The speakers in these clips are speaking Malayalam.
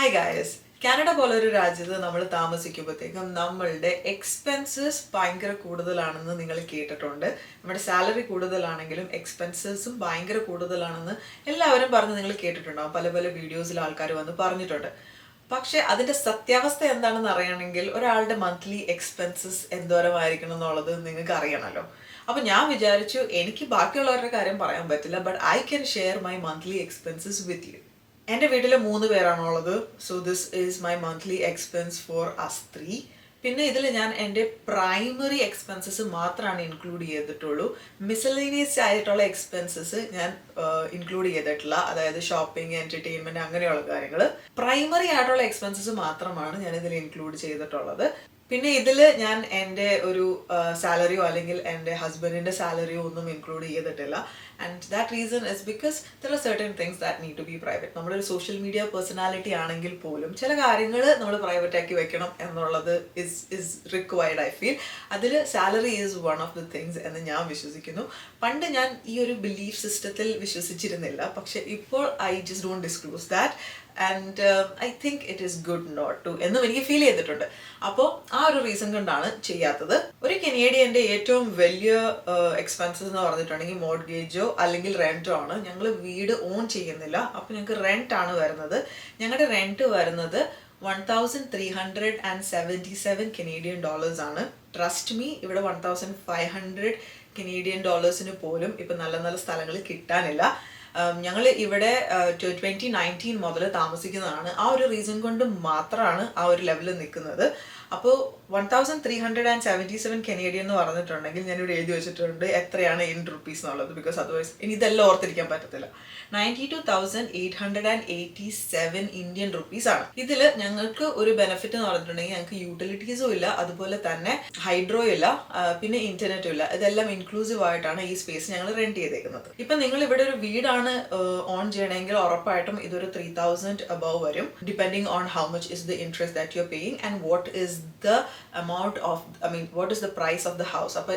ഹായ് ഗായസ്, കാനഡ പോലൊരു രാജ്യത്ത് നമ്മൾ താമസിക്കുമ്പോഴത്തേക്കും നമ്മളുടെ എക്സ്പെൻസസ് ഭയങ്കര കൂടുതലാണെന്ന് നിങ്ങൾ കേട്ടിട്ടുണ്ട്. നമ്മുടെ സാലറി കൂടുതലാണെങ്കിലും എക്സ്പെൻസസും ഭയങ്കര കൂടുതലാണെന്ന് എല്ലാവരും പറഞ്ഞ് നിങ്ങൾ കേട്ടിട്ടുണ്ടാവും. പല പല വീഡിയോസിൽ ആൾക്കാർ വന്ന് പറഞ്ഞിട്ടുണ്ട്. പക്ഷെ അതിൻ്റെ സത്യാവസ്ഥ എന്താണെന്ന് അറിയണമെങ്കിൽ ഒരാളുടെ മന്ത്ലി എക്സ്പെൻസസ് എന്തോരമായിരിക്കണം എന്നുള്ളത് നിങ്ങൾക്ക് അറിയണമല്ലോ. അപ്പോൾ ഞാൻ വിചാരിച്ചു എനിക്ക് ബാക്കിയുള്ളവരുടെ കാര്യം പറയാൻ പറ്റില്ല, but I can share my monthly expenses with you. എൻ്റെ വീട്ടിൽ 3 പേരാണുള്ളത്. So this is my monthly expense for us 3. പിന്നെ ഇതിൽ ഞാൻ എൻ്റെ പ്രൈമറി എക്സ്പെൻസസ് മാത്രമാണ് ഇൻക്ലൂഡ് ചെയ്തിട്ടുള്ളൂ. മിസലേനിയസ് ആയിട്ടുള്ള എക്സ്പെൻസസ് ഞാൻ ഇൻക്ലൂഡ് ചെയ്തിട്ടില്ല. അതായത് ഷോപ്പിംഗ്, എൻ്റർടൈൻമെൻറ്റ് അങ്ങനെയുള്ള കാര്യങ്ങൾ. പ്രൈമറി ആയിട്ടുള്ള എക്സ്പെൻസസ് മാത്രമാണ് ഞാൻ ഇതിൽ ഇൻക്ലൂഡ് ചെയ്തിട്ടുള്ളത്. പിന്നെ ഇതിൽ ഞാൻ എൻ്റെ ഒരു സാലറിയോ അല്ലെങ്കിൽ എൻ്റെ ഹസ്ബൻഡിൻ്റെ സാലറിയോ ഒന്നും ഇൻക്ലൂഡ് ചെയ്തിട്ടില്ല. And that reason is because there are certain things that need to be private. നമ്മളൊരു സോഷ്യൽ മീഡിയ പേഴ്സണാലിറ്റി ആണെങ്കിൽ പോലും ചില കാര്യങ്ങൾ നമ്മൾ പ്രൈവറ്റ് ആക്കി വെക്കണം എന്നുള്ളത് ഇസ് റിക്വയർഡ്. ഐ ഫീൽ അതിൽ salary is one of the things എന്ന് ഞാൻ വിശ്വസിക്കുന്നു. പണ്ട് ഞാൻ ഈ ഒരു ബിലീഫ് സിസ്റ്റത്തിൽ വിശ്വസിച്ചിരുന്നില്ല, പക്ഷെ ഇപ്പോൾ I just don't disclose that. And I think it is good not to എന്നും എനിക്ക് ഫീൽ ചെയ്തിട്ടുണ്ട്. അപ്പോൾ ആ ഒരു റീസൺ കൊണ്ടാണ് ചെയ്യാത്തത്. ഒരു കനേഡിയൻ്റെ ഏറ്റവും വലിയ എക്സ്പെൻസസ് എന്ന് പറഞ്ഞിട്ടുണ്ടെങ്കിൽ മോർഗേജോ അല്ലെങ്കിൽ റെൻറ്റോ ആണ്. ഞങ്ങൾ വീട് ഓൺ ചെയ്യുന്നില്ല, അപ്പോൾ ഞങ്ങൾക്ക് റെൻറ്റ് ആണ് വരുന്നത്. ഞങ്ങളുടെ റെൻറ്റ് വരുന്നത് $1,377 കനേഡിയൻ ഡോളേഴ്സ് ആണ്. ട്രസ്റ്റ് മീ, ഇവിടെ $1,500 കനേഡിയൻ ഡോളേഴ്സിന് പോലും ഇപ്പം നല്ല നല്ല സ്ഥലങ്ങൾ കിട്ടാനില്ല. ഞങ്ങൾ ഇവിടെ 2019 മുതൽ താമസിക്കുന്നതാണ്. ആ ഒരു റീസൺ കൊണ്ട് മാത്രമാണ് ആ ഒരു ലെവലിൽ നിൽക്കുന്നത്. അപ്പോൾ 1,377 കനേഡിയൻ എന്ന് പറഞ്ഞിട്ടുണ്ടെങ്കിൽ ഞാനിവിടെ എഴുതി വെച്ചിട്ടുണ്ട് എത്രയാണ് ഇൻ റുപ്പീസ് എന്നുള്ളത്. ബിക്കോസ് അതർവൈസ് ഇനി ഇതെല്ലാം ഓർത്തിരിക്കാൻ പറ്റത്തില്ല. 92,887 ഇന്ത്യൻ റുപ്പീസ് ആണ്. ഇതിൽ ഞങ്ങൾക്ക് ഒരു ബെനിഫിറ്റ് എന്ന് പറഞ്ഞിട്ടുണ്ടെങ്കിൽ ഞങ്ങൾക്ക് യൂട്ടിലിറ്റീസും ഇല്ല, അതുപോലെ തന്നെ ഹൈഡ്രോ ഇല്ല, പിന്നെ ഇന്റർനെറ്റും ഇല്ല. ഇതെല്ലാം ഇൻക്ലൂസീവ് ആയിട്ടാണ് ഈ സ്പേസ് ഞങ്ങൾ റെന്റ് ചെയ്തേക്കുന്നത്. ഇപ്പം നിങ്ങൾ ഇവിടെ ഒരു വീടാണ് ഓൺ ചെയ്യണമെങ്കിൽ ഉറപ്പായിട്ടും ഇതൊരു 3,000 above വരും, depending on how much is the interest that you are paying and what is the amount of what is the price of the house. അപ്പോൾ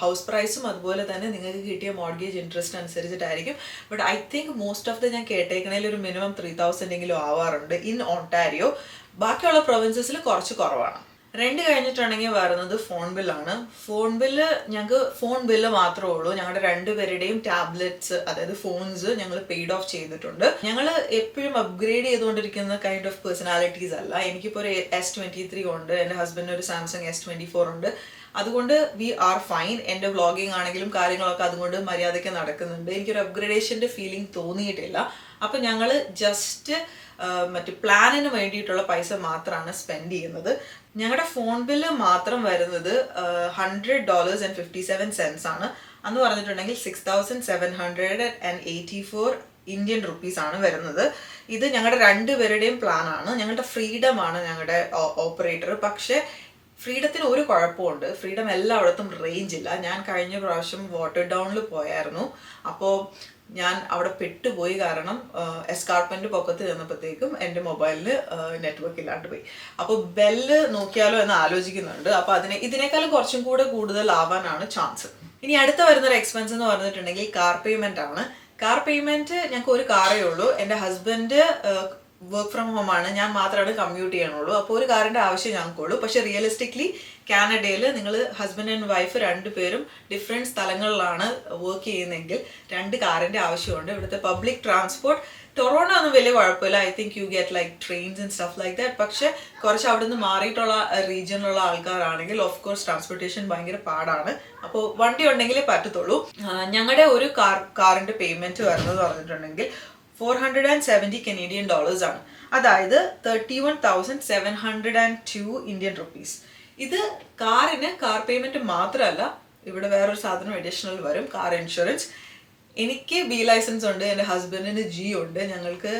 ഹൗസ് പ്രൈസും അതുപോലെ തന്നെ നിങ്ങൾക്ക് കിട്ടിയ മോർഗേജ് ഇൻട്രസ്റ്റ് അനുസരിച്ചിട്ടായിരിക്കും. But I think most of the ഞാൻ കേട്ടേക്കണേൽ ഒരു മിനിമം 3,000 എങ്കിലും ആവാറുണ്ട് ഇൻ ഓൺടാരിയോ. ബാക്കിയുള്ള പ്രൊവിൻസസിൽ കുറച്ച് കുറവാണ്. റെന്റ് കഴിഞ്ഞിട്ടുണ്ടെങ്കിൽ വരുന്നത് ഫോൺ ബില്ലാണ്. ഫോൺ ബില്ല് ഞങ്ങൾക്ക് ഫോൺ ബില്ല് മാത്രമേ ഉള്ളൂ. ഞങ്ങളുടെ 2 പേരുടെയും ടാബ്ലറ്റ്സ്, അതായത് ഫോൺസ് ഞങ്ങൾ പെയ്ഡ് ഓഫ് ചെയ്തിട്ടുണ്ട്. ഞങ്ങൾ എപ്പോഴും അപ്ഗ്രേഡ് ചെയ്തുകൊണ്ടിരിക്കുന്ന കൈൻഡ് ഓഫ് പേഴ്സണാലിറ്റീസ് അല്ല. എനിക്കിപ്പോൾ ഒരു S23 ഉണ്ട്, എൻ്റെ ഹസ്ബൻഡിന് ഒരു സാംസങ് S24 ഉണ്ട്. അതുകൊണ്ട് വി ആർ ഫൈൻ. എൻ്റെ വ്ളോഗിങ് ആണെങ്കിലും കാര്യങ്ങളൊക്കെ അതുകൊണ്ട് മര്യാദയ്ക്ക് നടക്കുന്നുണ്ട്. എനിക്കൊരു അപ്ഗ്രേഡേഷൻ്റെ ഫീലിംഗ് തോന്നിയിട്ടില്ല. അപ്പം ഞങ്ങൾ ജസ്റ്റ് മറ്റ് പ്ലാനിന് വേണ്ടിയിട്ടുള്ള പൈസ മാത്രമാണ് സ്പെൻഡ് ചെയ്യുന്നത്. ഞങ്ങളുടെ ഫോൺ ബില്ല് മാത്രം വരുന്നത് $100.57 ആണ്. അന്ന് പറഞ്ഞിട്ടുണ്ടെങ്കിൽ 6,784 ഇന്ത്യൻ റുപ്പീസ് ആണ് വരുന്നത്. ഇത് ഞങ്ങളുടെ 2 പേരുടെയും പ്ലാൻ ആണ്. ഞങ്ങളുടെ ഫ്രീഡം ആണ് ഞങ്ങളുടെ ഓപ്പറേറ്റർ. പക്ഷേ ഫ്രീഡത്തിന് ഒരു കുഴപ്പമുണ്ട്, ഫ്രീഡം എല്ലായിടത്തും റേഞ്ച് ഇല്ല. ഞാൻ കഴിഞ്ഞ പ്രാവശ്യം വാട്ടർ ഡൗണിൽ പോയായിരുന്നു. അപ്പോൾ ഞാൻ അവിടെ പെട്ടുപോയി. കാരണം എസ്കാർപ്മെന്റ് പൊക്കത്ത് ചെന്നപ്പോഴത്തേക്കും എൻ്റെ മൊബൈലിൽ നെറ്റ്വർക്ക് ഇല്ലാണ്ട് പോയി. അപ്പോൾ ബെല്ല് നോക്കിയാലോ എന്ന് ആലോചിക്കുന്നുണ്ട്. അപ്പോൾ ഇതിനേക്കാളും കുറച്ചും കൂടെ കൂടുതൽ ആവാനാണ് ചാൻസ്. ഇനി അടുത്ത വരുന്നൊരു എക്സ്പെൻസ് എന്ന് പറഞ്ഞിട്ടുണ്ടെങ്കിൽ കാർ പേയ്മെന്റ് ആണ്. കാർ പേയ്മെന്റ് ഞങ്ങൾക്ക് ഒരു കാറേ ഉള്ളൂ. എൻ്റെ ഹസ്ബൻഡ് വർക്ക് ഫ്രം ഹോം ആണ്, ഞാൻ മാത്രമാണ് കമ്മ്യൂട്ട് ചെയ്യണുള്ളൂ. അപ്പോൾ ഒരു കാറിൻ്റെ ആവശ്യം ഞങ്ങൾക്കുള്ളൂ. പക്ഷേ റിയലിസ്റ്റിക്കലി കാനഡയിൽ നിങ്ങൾ ഹസ്ബൻഡ് ആൻഡ് വൈഫ് 2 പേരും ഡിഫറെൻറ്റ് സ്ഥലങ്ങളിലാണ് വർക്ക് ചെയ്യുന്നതെങ്കിൽ 2 കാറിൻ്റെ ആവശ്യമുണ്ട്. ഇവിടുത്തെ പബ്ലിക് ട്രാൻസ്പോർട്ട് ടൊറോണ്ടോ ഒന്നും വലിയ കുഴപ്പമില്ല. I think you get like trains and stuff like that. പക്ഷേ കുറച്ച് അവിടെ നിന്ന് മാറിയിട്ടുള്ള റീജിയനിലുള്ള ആൾക്കാരാണെങ്കിൽ ഓഫ് കോഴ്സ് ട്രാൻസ്പോർട്ടേഷൻ ഭയങ്കര പാടാണ്. അപ്പോൾ വണ്ടി ഉണ്ടെങ്കിലേ പറ്റത്തുള്ളൂ. ഞങ്ങളുടെ ഒരു കാറിൻ്റെ പേയ്മെൻറ്റ് വരുന്നത് പറഞ്ഞിട്ടുണ്ടെങ്കിൽ $470 കനേഡിയൻ ഡോളേഴ്സ് ആണ്. അതായത് 31,702 ഇന്ത്യൻ റുപ്പീസ്. ഇത് കാറിന് കാർ പേയ്മെന്റ് മാത്രമല്ല, ഇവിടെ വേറൊരു സാധനം അഡീഷണൽ വരും, കാർ ഇൻഷുറൻസ്. എനിക്ക് B ലൈസൻസ് ഉണ്ട്, എൻ്റെ ഹസ്ബൻഡിന് G ഉണ്ട്. ഞങ്ങൾക്ക്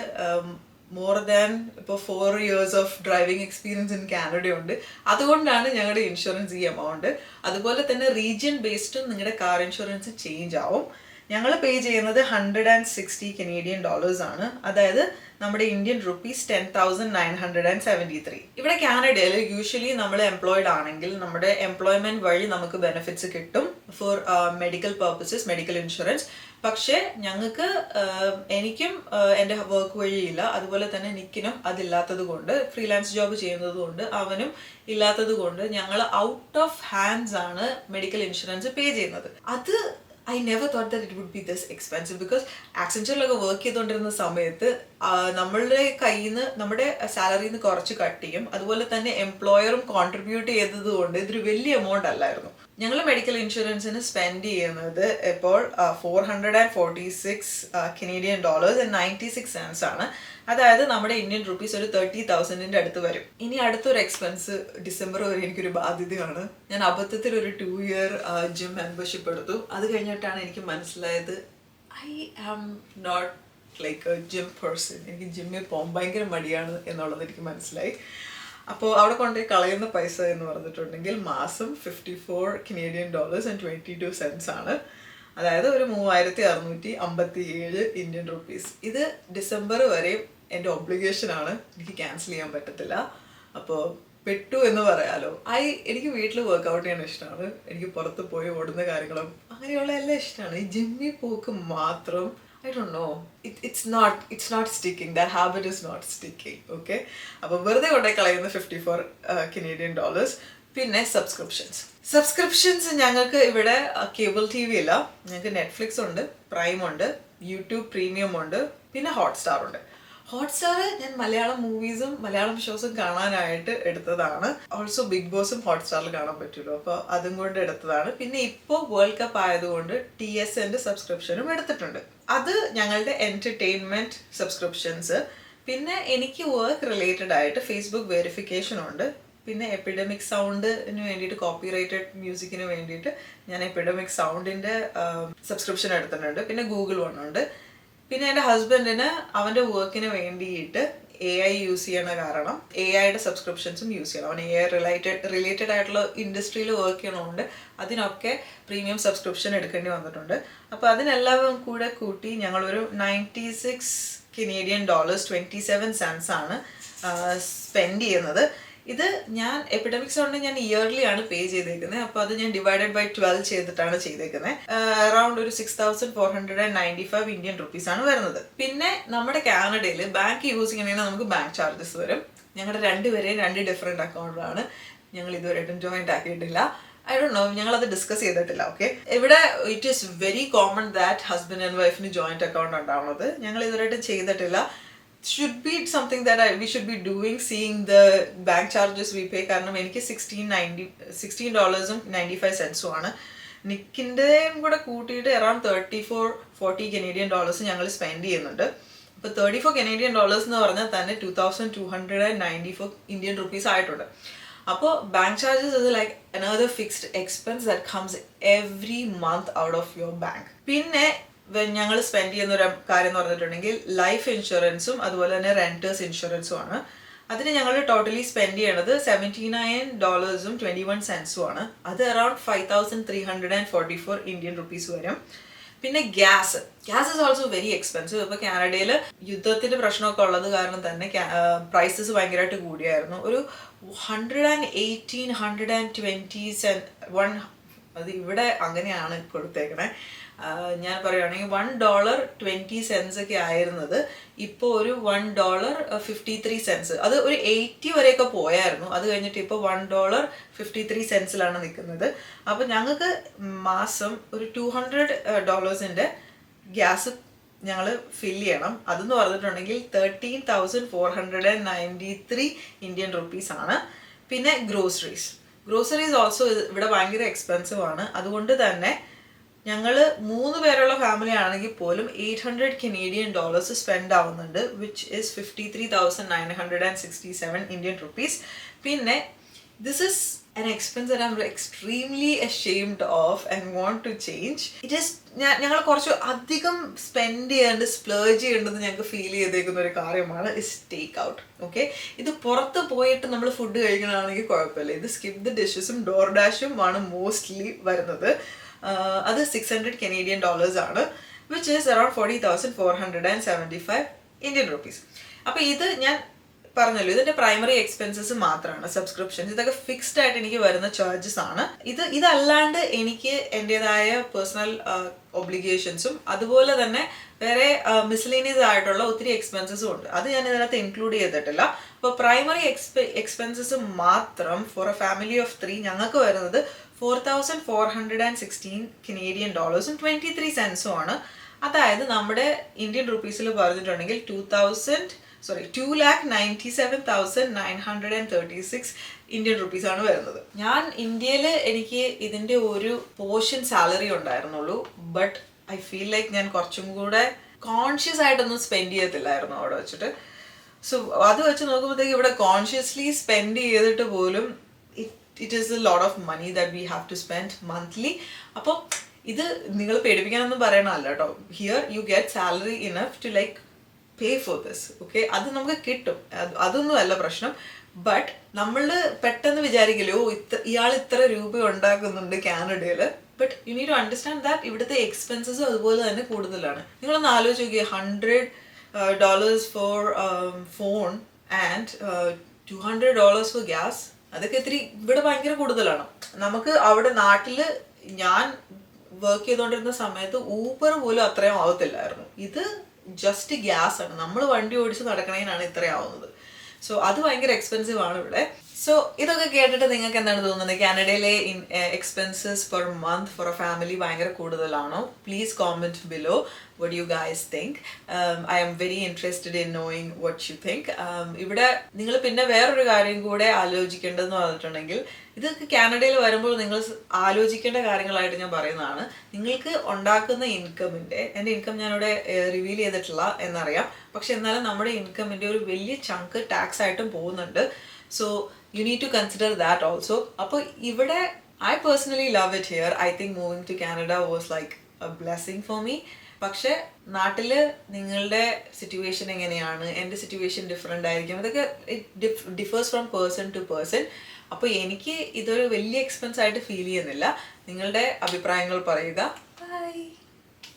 മോർ ദാൻ ഇപ്പോൾ 4 years of driving experience in Canada ഉണ്ട്. അതുകൊണ്ടാണ് ഞങ്ങളുടെ ഇൻഷുറൻസ് ഈ എമൗണ്ട്. അതുപോലെ തന്നെ റീജിയൻ ബേസ്ഡും നിങ്ങളുടെ കാർ ഇൻഷുറൻസ് ചേഞ്ച് ആവും. ഞങ്ങൾ പേ ചെയ്യുന്നത് $160 കനേഡിയൻ ഡോളേഴ്സ് ആണ്. അതായത് നമ്മുടെ ഇന്ത്യൻ റുപ്പീസ് 10,973. ഇവിടെ കാനഡയിൽ യൂഷ്വലി നമ്മൾ എംപ്ലോയിഡ് ആണെങ്കിൽ നമ്മുടെ എംപ്ലോയ്മെന്റ് വഴി നമുക്ക് ബെനിഫിറ്റ്സ് കിട്ടും. Four medical purposes, medical insurance. പക്ഷേ ഞങ്ങൾക്ക് എനിക്കും എൻ്റെ വർക്ക് വഴിയില്ല, അതുപോലെ തന്നെ നിക്കിനും അതില്ലാത്തത് കൊണ്ട്, ഫ്രീലാൻസ് ജോബ് ചെയ്യുന്നത് കൊണ്ട് അവനും ഇല്ലാത്തത് കൊണ്ട് ഞങ്ങൾ ഔട്ട് ഓഫ് ഹാൻഡ്സ് ആണ് മെഡിക്കൽ ഇൻഷുറൻസ് പേ ചെയ്യുന്നത്. അത് I never thought that it would be this expensive because ആക്സെഞ്ചറിലൊക്കെ വർക്ക് ചെയ്തുകൊണ്ടിരുന്ന സമയത്ത് നമ്മളുടെ കയ്യിൽ നിന്ന്, നമ്മുടെ സാലറിയിൽ നിന്ന് കുറച്ച് കട്ട് ചെയ്യും. അതുപോലെ തന്നെ എംപ്ലോയറും കോൺട്രിബ്യൂട്ട് ചെയ്തത് കൊണ്ട് ഇതൊരു വലിയ എമൗണ്ട് അല്ലായിരുന്നു. ഞങ്ങൾ മെഡിക്കൽ ഇൻഷുറൻസിന് സ്പെൻഡ് ചെയ്യുന്നത് ഇപ്പോൾ $446.96 ആണ്. അതായത് നമ്മുടെ ഇന്ത്യൻ റുപ്പീസ് ഒരു 30,000 അടുത്ത് വരും. ഇനി അടുത്തൊരു എക്സ്പെൻസ് ഡിസംബർ വരെ എനിക്കൊരു ബാധ്യതയാണ്. ഞാൻ അബദ്ധത്തിൽ ഒരു 2 year ജിം മെമ്പർഷിപ്പ് എടുത്തു. അത് കഴിഞ്ഞിട്ടാണ് എനിക്ക് മനസ്സിലായത് I am not like a gym person. എനിക്ക് ജിമ്മിൽ പോകാൻ ഭയങ്കര മടിയാണ് എന്നുള്ളത് എനിക്ക് മനസ്സിലായി. അപ്പോൾ അവിടെ കൊണ്ടുപോയി കളയുന്ന പൈസ എന്ന് പറഞ്ഞിട്ടുണ്ടെങ്കിൽ മാസം $54.22 ആണ്. അതായത് ഒരു 3,657 ഇന്ത്യൻ റുപ്പീസ്. ഇത് ഡിസംബർ വരെ എൻ്റെ ഒബ്ലിഗേഷൻ ആണ്, എനിക്ക് ക്യാൻസൽ ചെയ്യാൻ പറ്റത്തില്ല. അപ്പോൾ പെട്ടു എന്ന് പറയാലോ. എനിക്ക് വീട്ടിൽ വർക്കൗട്ട് ചെയ്യാൻ ഇഷ്ടമാണ്, എനിക്ക് പുറത്ത് പോയി ഓടുന്ന കാര്യങ്ങളും അങ്ങനെയുള്ള എല്ലാം ഇഷ്ടമാണ്. ഈ ജിമ്മിൽ പോക്ക് മാത്രം I don't know. It's not sticking. That habit is not sticking. Okay. അപ്പോൾ വെറുതെ കൊണ്ടേ കളയുന്ന $54. പിന്നെ സബ്സ്ക്രിപ്ഷൻസ് ഞങ്ങൾക്ക് ഇവിടെ കേബിൾ TV ഇല്ല. ഞങ്ങൾക്ക് നെറ്റ്ഫ്ലിക്സ് ഉണ്ട്, പ്രൈം ഉണ്ട്, യൂട്യൂബ് പ്രീമിയം ഉണ്ട്, പിന്നെ ഹോട്ട്സ്റ്റാർ ഉണ്ട്. ഹോട്ട്സ്റ്റാർ ഞാൻ മലയാളം മൂവീസും മലയാളം ഷോസും കാണാനായിട്ട് എടുത്തതാണ്. ഓൾസോ ബിഗ് ബോസും ഹോട്ട്സ്റ്റാറിൽ കാണാൻ പറ്റുമല്ലോ, അപ്പോൾ അതും കൊണ്ട് എടുത്തതാണ്. പിന്നെ ഇപ്പോൾ വേൾഡ് കപ്പ് ആയതുകൊണ്ട് TSNന്റെ സബ്സ്ക്രിപ്ഷനും എടുത്തിട്ടുണ്ട്. അത് ഞങ്ങളുടെ എന്റർടൈൻമെന്റ് സബ്സ്ക്രിപ്ഷൻസ്. പിന്നെ എനിക്ക് വർക്ക് റിലേറ്റഡ് ആയിട്ട് ഫേസ്ബുക്ക് വെരിഫിക്കേഷൻ ഉണ്ട്. പിന്നെ എപ്പിഡമിക് സൗണ്ടിന് വേണ്ടിയിട്ട്, കോപ്പിറൈറ്റഡ് മ്യൂസിക്കിന് വേണ്ടിയിട്ട് ഞാൻ എപ്പിഡമിക് സൗണ്ടിൻ്റെ സബ്സ്ക്രിപ്ഷൻ എടുത്തിട്ടുണ്ട്. പിന്നെ ഗൂഗിൾ വൺ ഉണ്ട്. പിന്നെ എൻ്റെ ഹസ്ബൻഡിന് അവൻ്റെ വർക്കിന് വേണ്ടിയിട്ട് AI യൂസ് ചെയ്യണ കാരണം AIയുടെ സബ്സ്ക്രിപ്ഷൻസും യൂസ് ചെയ്യണം. അവൻ AI റിലേറ്റഡ് ആയിട്ടുള്ള ഇൻഡസ്ട്രിയിൽ വർക്ക് ചെയ്യണതുകൊണ്ട് അതിനൊക്കെ പ്രീമിയം സബ്സ്ക്രിപ്ഷൻ എടുക്കേണ്ടി വന്നിട്ടുണ്ട്. അപ്പോൾ അതിനെല്ലാം കൂടെ കൂട്ടി ഞങ്ങളൊരു $96.27 ആണ് സ്പെൻഡ് ചെയ്യുന്നത്. ഇത് ഞാൻ എപ്പിഡമിക് സൗണ്ട് ഞാൻ ഇയർലി ആണ് പേ ചെയ്തേക്കുന്നത്. അപ്പോൾ അത് ഞാൻ ഡിവൈഡഡ് ബൈ 12 ചെയ്തിട്ടാണ് ചെയ്തേക്കുന്നത്. അറൗണ്ട് ഒരു 6,495 ഇന്ത്യൻ റുപ്പീസ് ആണ് വരുന്നത്. പിന്നെ നമ്മുടെ കാനഡയിൽ ബാങ്ക് യൂസ് ചെയ്യണമെങ്കിൽ നമുക്ക് ബാങ്ക് ചാർജസ് വരും. ഞങ്ങളുടെ രണ്ടുപേരെയും 2 ഡിഫറെൻറ്റ് അക്കൗണ്ടാണ്. ഞങ്ങൾ ഇതുവരെയായിട്ടും ജോയിന്റ് ആക്കിയിട്ടില്ല. ഐ ഡോണ്ട് നോ, ഞങ്ങളത് ഡിസ്കസ് ചെയ്തിട്ടില്ല. ഓക്കെ, ഇവിടെ it is very common that husband and വൈഫിന് ജോയിന്റ് അക്കൗണ്ട് ഉണ്ടാവുന്നത്. ഞങ്ങൾ ഇതുവരെയായിട്ടും ചെയ്തിട്ടില്ല. Should be something that we should be doing, seeing the bank charges we pay. കാരണം എനിക്ക് $16.95 ആണ്. നിക്കിൻ്റെയും കൂടെ കൂട്ടിയിട്ട് അറൗണ്ട് $34-40 ഞങ്ങൾ സ്പെൻഡ് ചെയ്യുന്നുണ്ട്. അപ്പോൾ $34 എന്ന് പറഞ്ഞാൽ തന്നെ 2,294 ഇന്ത്യൻ റുപ്പീസ് ആയിട്ടുണ്ട്. അപ്പോൾ bank charges is like another fixed expense that comes every month out of your bank. പിന്നെ ഞങ്ങൾ സ്പെൻഡ് ചെയ്യുന്ന ഒരു കാര്യം എന്ന് പറഞ്ഞിട്ടുണ്ടെങ്കിൽ ലൈഫ് ഇൻഷുറൻസും അതുപോലെ തന്നെ റെന്റേഴ്സ് ഇൻഷുറൻസും ആണ്. അതിന് ഞങ്ങൾ ടോട്ടലി സ്പെൻഡ് ചെയ്യണത് $79.21 ആണ്. അത് അറൗണ്ട് 5,344 ഇന്ത്യൻ റുപ്പീസ് വരും. പിന്നെ gas is also very expensive. ഇപ്പോൾ കാനഡയിൽ യുദ്ധത്തിന്റെ പ്രശ്നമൊക്കെ ഉള്ളത് കാരണം തന്നെ പ്രൈസസ് ഭയങ്കരമായിട്ട് കൂടിയായിരുന്നു. ഒരു 118-120 അത് ഇവിടെ അങ്ങനെയാണ് കൊടുത്തേക്കണേ. ഞാൻ പറയുകയാണെങ്കിൽ $1.20 ഒക്കെ ആയിരുന്നത് ഇപ്പോൾ ഒരു $1.53. അത് ഒരു 80 വരെയൊക്കെ പോയായിരുന്നു. അത് കഴിഞ്ഞിട്ട് ഇപ്പോൾ $1.53 നിൽക്കുന്നത്. അപ്പോൾ ഞങ്ങൾക്ക് മാസം ഒരു $200 ഗ്യാസ് ഞങ്ങൾ ഫിൽ ചെയ്യണം. അതെന്ന് പറഞ്ഞിട്ടുണ്ടെങ്കിൽ 13,493 ഇന്ത്യൻ റുപ്പീസ് ആണ്. പിന്നെ ഗ്രോസറീസ് ഓൾസോ ഇവിടെ ഭയങ്കര എക്സ്പെൻസീവ് ആണ്. അതുകൊണ്ട് തന്നെ ഞങ്ങൾ 3 പേരുള്ള ഫാമിലി ആണെങ്കിൽ പോലും $800 സ്പെൻഡ് ആവുന്നുണ്ട്, വിച്ച് ഈസ് 53,967 ഇന്ത്യൻ റുപ്പീസ്. പിന്നെ this is an expense that I'm extremely ashamed of and want to change. It is ഞങ്ങൾ കുറച്ച് അധികം സ്പെൻഡ് ചെയ്യാണ്ട് സ്പ്ലേജ് ചെയ്യേണ്ടത് ഞങ്ങൾക്ക് ഫീൽ ചെയ്തേക്കുന്ന ഒരു കാര്യമാണ് ഇസ് ടേക്ക് ഔട്ട്. ഓക്കെ, ഇത് പുറത്ത് പോയിട്ട് നമ്മൾ ഫുഡ് കഴിക്കണമെങ്കിൽ കുഴപ്പമില്ല. ഇത് സ്കിപ്പ് ദ ഡിഷസും ഡോർ ഡാഷും ആണ് മോസ്റ്റ്ലി വരുന്നത്. അത് $600 ആണ്, which is around 40,475 Indian rupees. അപ്പോൾ ഇത് ഞാൻ പറഞ്ഞല്ലോ ഇതിന്റെ പ്രൈമറി എക്സ്പെൻസസ് മാത്രമാണ് സബ്സ്ക്രിപ്ഷൻസ്. ഇതൊക്കെ ഫിക്സ്ഡ് ആയിട്ട് എനിക്ക് വരുന്ന ചാർജസ് ആണ്. ഇതല്ലാണ്ട് എനിക്ക് എൻ്റെതായ പേഴ്സണൽ ഒബ്ലിഗേഷൻസും അതുപോലെ തന്നെ വേറെ മിസ്ലേനിയസ് ആയിട്ടുള്ള ഒത്തിരി എക്സ്പെൻസസും ഉണ്ട്. അത് ഞാൻ ഇതിനകത്ത് ഇൻക്ലൂഡ് ചെയ്തിട്ടില്ല. അപ്പോൾ പ്രൈമറി എക്സ്പെൻസസ് മാത്രം ഫോർ എ ഫാമിലി ഓഫ് 3 ഞങ്ങൾക്ക് വരുന്നത് $4,416 Canadian dollars 23 cents ആണ്. അതായത് നമ്മുടെ ഇന്ത്യൻ റുപ്പീസിൽ പറഞ്ഞിട്ടുണ്ടെങ്കിൽ 2,97,936 ഇന്ത്യൻ റുപ്പീസ് ആണ് വരുന്നത്. ഞാൻ ഇന്ത്യയിൽ എനിക്ക് ഇതിന്റെ ഒരു പോർഷൻ സാലറി ഉണ്ടായിരുന്നുള്ളൂ. ബട്ട് ഐ ഫീൽ ലൈക്ക് ഞാൻ കുറച്ചും കൂടെ കോൺഷ്യസ് ആയിട്ടൊന്നും സ്പെൻഡ് ചെയ്യത്തില്ലായിരുന്നു അവിടെ വെച്ചിട്ട്. സോ അത് വെച്ച് നോക്കുമ്പോഴത്തേക്ക് ഇവിടെ കോൺഷ്യസ്ലി സ്പെൻഡ് ചെയ്തിട്ട് പോലും it is a lot of money that we have to spend monthly. അപ്പോൾ ഇത് നിങ്ങൾ പേടിപ്പിക്കാനൊന്നും പറയണമല്ല കേട്ടോ. Here you get salary enough to like pay for this. Okay, അത് നമുക്ക് കിട്ടും, അതൊന്നും അല്ല പ്രശ്നം. ബട്ട് നമ്മൾ പെട്ടെന്ന് വിചാരിക്കില്ലോ ഇയാൾ ഇത്ര രൂപ ഉണ്ടാക്കുന്നുണ്ട് കാനഡയിൽ. But you need to understand that ഇവിടുത്തെ എക്സ്പെൻസസും അതുപോലെ തന്നെ കൂടുതലാണ്. നിങ്ങളൊന്ന് ആലോചിച്ച് നോക്കിയേ, $100 for phone and $200 for gas. അതൊക്കെ ഇത്തിരി ഇവിടെ ഭയങ്കര കൂടുതലാണ്. നമുക്ക് അവിടെ നാട്ടിൽ ഞാൻ വർക്ക് ചെയ്തുകൊണ്ടിരുന്ന സമയത്ത് ഊബർ പോലും അത്രയും ആവത്തില്ലായിരുന്നു. ഇത് ജസ്റ്റ് ഗ്യാസ് ആണ്, നമ്മൾ വണ്ടി ഓടിച്ച് നടക്കണേനാണ് ഇത്രയും ആവുന്നത്. സോ അത് ഭയങ്കര എക്സ്പെൻസീവ് ആണ് ഇവിടെ. സോ ഇതൊക്കെ കേട്ടിട്ട് നിങ്ങൾക്ക് എന്താണ് തോന്നുന്നത്? കാനഡയിലെ expenses per month for a family ഭയങ്കര കൂടുതലാണോ? Please comment below what do you guys think. I am very interested in knowing what you think. ഇവിടെ നിങ്ങൾ പിന്നെ വേറൊരു കാര്യം കൂടെ ആലോചിക്കേണ്ടതെന്ന് പറഞ്ഞിട്ടുണ്ടെങ്കിൽ, ഇതൊക്കെ കാനഡയിൽ വരുമ്പോൾ നിങ്ങൾ ആലോചിക്കേണ്ട കാര്യങ്ങളായിട്ട് ഞാൻ പറയുന്നതാണ്. നിങ്ങൾക്ക് ഉണ്ടാക്കുന്ന ഇൻകമിൻ്റെ, എൻ്റെ ഇൻകം ഞാനിവിടെ റിവീൽ ചെയ്തിട്ടില്ല എന്നറിയാം, പക്ഷെ എന്നാലും നമ്മുടെ ഇൻകമിൻ്റെ ഒരു വലിയ ചങ്ക് ടാക്സ് ആയിട്ടും പോകുന്നുണ്ട്. So you need to consider that also. അപ്പോൾ ഇവിടെ I personally love it here. I think moving to Canada was like a blessing for me. പക്ഷെ നാട്ടിൽ നിങ്ങളുടെ സിറ്റുവേഷൻ എങ്ങനെയാണ്, എൻ്റെ സിറ്റുവേഷൻ ഡിഫറെൻ്റ് ആയിരിക്കും. ഇതൊക്കെ differs from person to person. അപ്പോൾ എനിക്ക് ഇതൊരു വലിയ എക്സ്പെൻസ് ആയിട്ട് ഫീൽ ചെയ്യുന്നില്ല. നിങ്ങളുടെ അഭിപ്രായങ്ങൾ പറയുക.